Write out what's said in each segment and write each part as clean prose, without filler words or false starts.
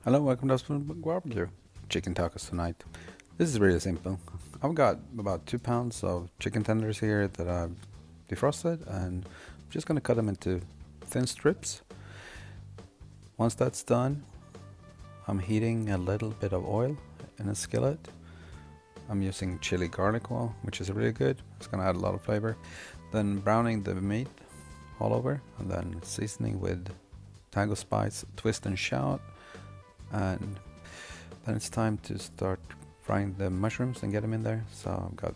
Hello, welcome to Almond Barbecue. Chicken tacos tonight. This is really simple. I've got about 2 pounds of chicken tenders here that I've defrosted, and I'm just gonna cut them into thin strips. Once that's done, I'm heating a little bit of oil in a skillet. I'm using chili garlic oil, which is really good. It's gonna add a lot of flavor. Then browning the meat all over, and then seasoning with Tango spice, twist and shout. And then it's time to start frying the mushrooms and get them in there. So I've got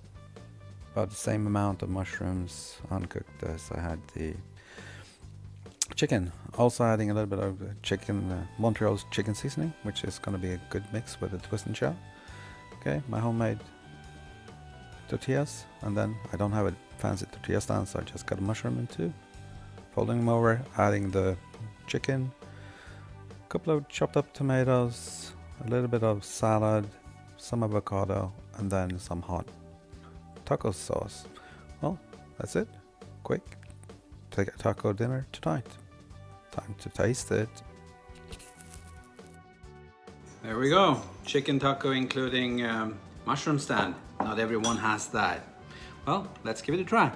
about the same amount of mushrooms uncooked as I had the chicken. Also adding a little bit of chicken, Montreal's chicken seasoning, which is going to be a good mix with the twist and shout. Okay, my homemade tortillas, and then I don't have a fancy tortilla stand, so I just cut a mushroom in two, folding them over, adding the chicken, a couple of chopped up tomatoes, a little bit of salad, some avocado, and then some hot taco sauce. Well, that's it. Quick. Take a taco dinner tonight. Time to taste it. There we go. Chicken taco including mushroom stand. Not everyone has that. Well, let's give it a try.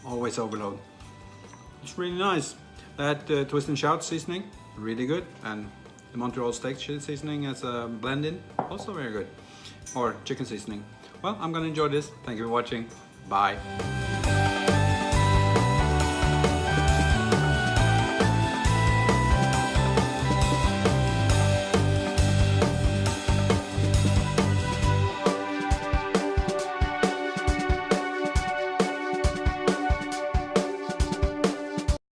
Always overload. It's really nice. That twist and shout seasoning, really good, and the Montreal steak chili seasoning as a blend-in, also very good. Or chicken seasoning. Well, I'm gonna enjoy this. Thank you for watching. Bye.